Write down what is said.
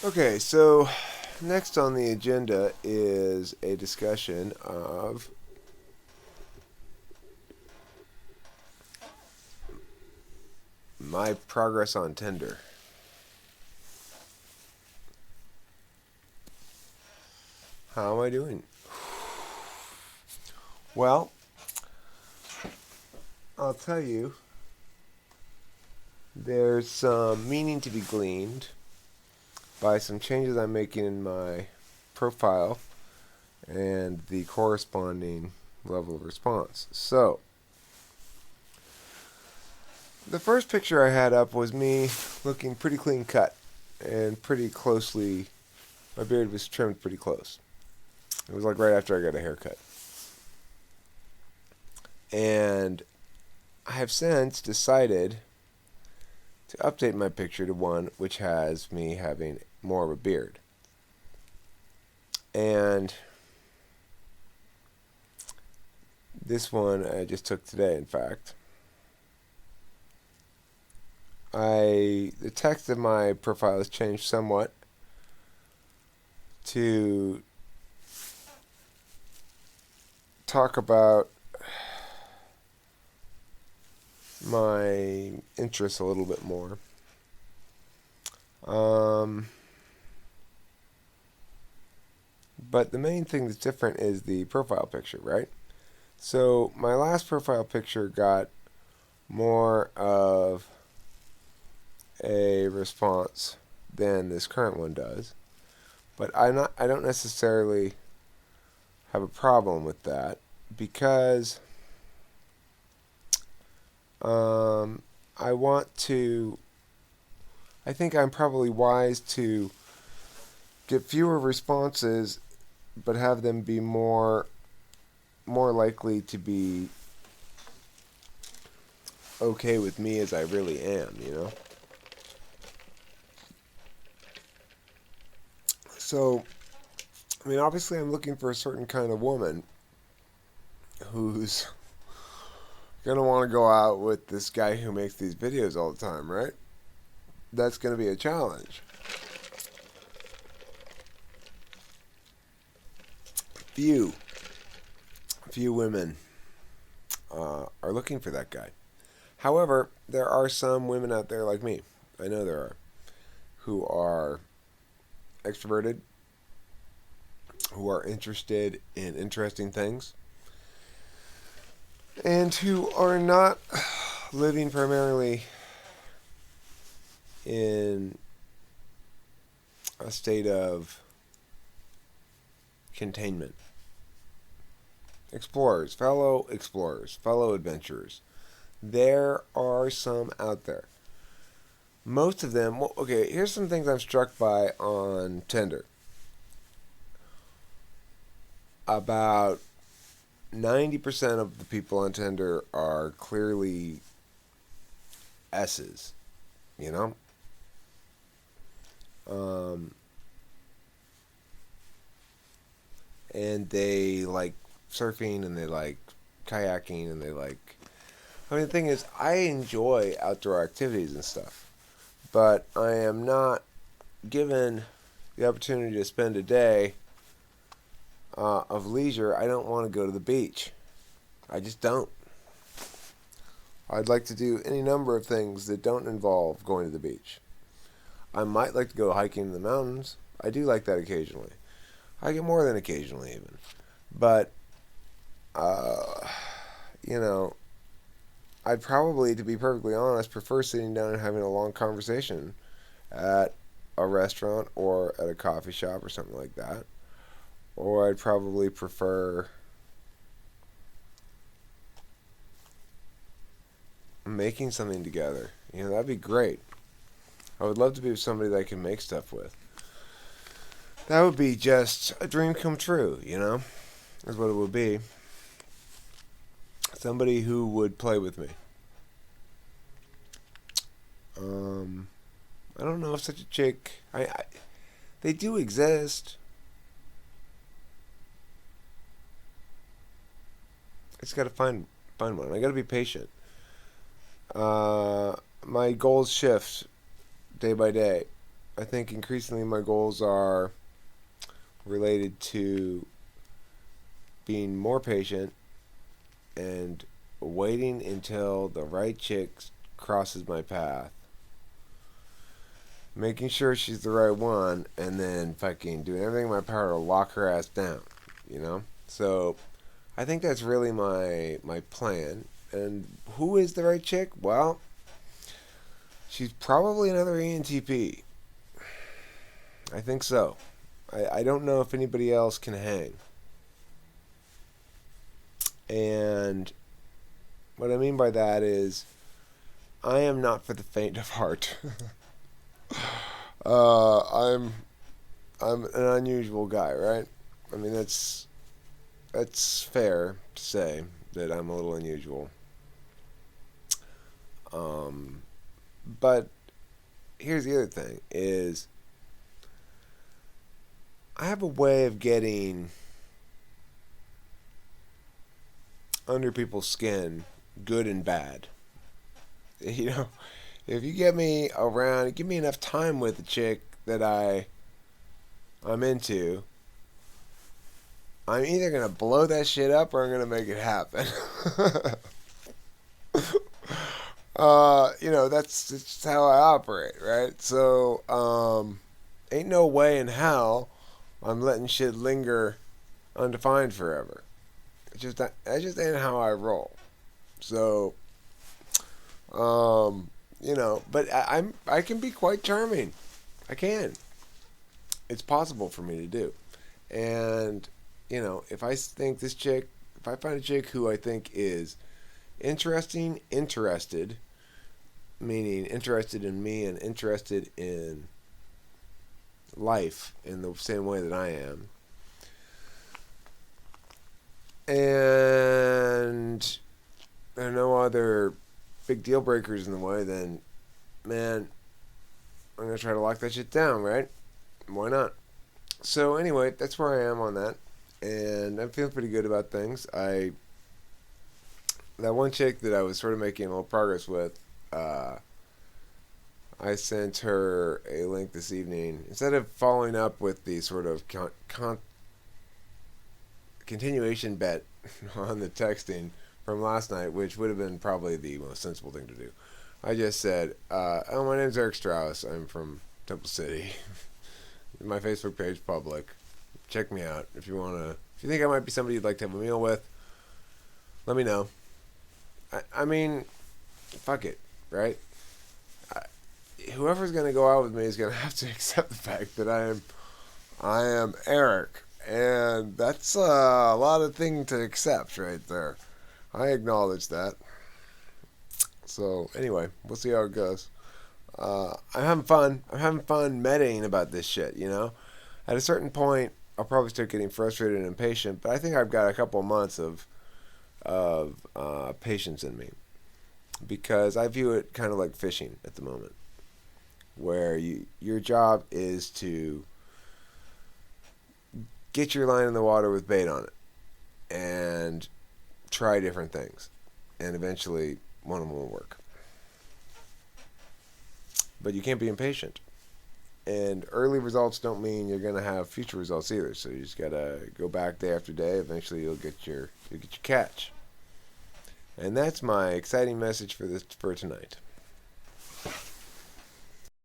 Okay, so next on the agenda is a discussion of my progress on Tinder. How am I doing? Well, I'll tell you, there's some meaning to be gleaned by some changes I'm making in my profile and the corresponding level of response. So, the first picture I had up was me looking pretty clean cut and pretty closely. My beard was trimmed pretty close. It was like right after I got a haircut. And I have since decided to update my picture to one which has me having more of a beard. And this one I just took today, in fact. The text of my profile has changed somewhat to talk about my interests a little bit more. But the main thing that's different is the profile picture, right? So my last profile picture got more of a response than this current one does. But I don't necessarily have a problem with that because I want to. I think I'm probably wise to get fewer responses, but have them be more likely to be okay with me as I really am, you know? So, I mean, obviously I'm looking for a certain kind of woman who's gonna want to go out with this guy who makes these videos all the time, right? That's gonna be a challenge. Few, few women are looking for that guy. However, there are some women out there like me. I know there are who are extroverted, who are interested in interesting things, and who are not living primarily in a state of containment. Explorers, fellow adventurers. There are some out there. Most of them, well, okay, here's some things I'm struck by on Tinder. About 90% of the people on Tinder are clearly S's, you know? And they like surfing and they like kayaking and they like. I mean, the thing is, I enjoy outdoor activities and stuff, but I am not given the opportunity to spend a day of leisure. I don't want to go to the beach. I just don't. I'd like to do any number of things that don't involve going to the beach. I might like to go hiking in the mountains. I do like that occasionally. I get more than occasionally, even. But, you know, I'd probably, to be perfectly honest, prefer sitting down and having a long conversation at a restaurant or at a coffee shop or something like that. Or I'd probably prefer making something together. You know, that'd be great. I would love to be with somebody that I can make stuff with. That would be just a dream come true, you know? Is what it would be. Somebody who would play with me. I don't know if such a chick. They do exist. I just gotta find one. I gotta be patient. My goals shift day by day. I think increasingly my goals are related to being more patient and waiting until the right chick crosses my path, making sure she's the right one, and then fucking doing everything in my power to lock her ass down, you know? So I think that's really my plan. And who is the right chick? Well, she's probably another ENTP. I think so. I don't know if anybody else can hang. And what I mean by that is, I am not for the faint of heart. uh, I'm I'm an unusual guy, right? I mean that's fair to say that I'm a little unusual. Um, but here's the other thing: is I have a way of getting under people's skin, good and bad. You know, if you get me around, give me enough time with the chick that I'm into, I'm either gonna blow that shit up or I'm gonna make it happen. That's just how I operate, right? So, ain't no way in hell I'm letting shit linger undefined forever. That just ain't how I roll. So, but I can be quite charming. I can. It's possible for me to do. And, if I find a chick who I think is interested, meaning interested in me and interested in life in the same way that I am, and there are no other big deal breakers in the way, then, man, I'm going to try to lock that shit down, right? Why not? So anyway, that's where I am on that, and I'm feeling pretty good about things. That one chick that I was sort of making a little progress with, I sent her a link this evening. Instead of following up with the sort of continuation bet on the texting from last night, which would have been probably the most sensible thing to do, I just said, "Oh, my name's Eric Strauss. I'm from Temple City. My Facebook page public. Check me out if you wanna. If you think I might be somebody you'd like to have a meal with, let me know. I mean, fuck it, right? Whoever's gonna go out with me is gonna have to accept the fact that I am Eric, and that's a lot of thing to accept right there. I acknowledge that. So anyway, we'll see how it goes. I'm having fun. I'm having fun meditating about this shit. At a certain point, I'll probably start getting frustrated and impatient. But I think I've got a couple of months of patience in me, because I view it kind of like fishing at the moment, where your job is to get your line in the water with bait on it and try different things, and eventually one of them will work. But you can't be impatient. And early results don't mean you're going to have future results either. So you just got to go back day after day. Eventually you'll get your catch. And that's my exciting message for tonight.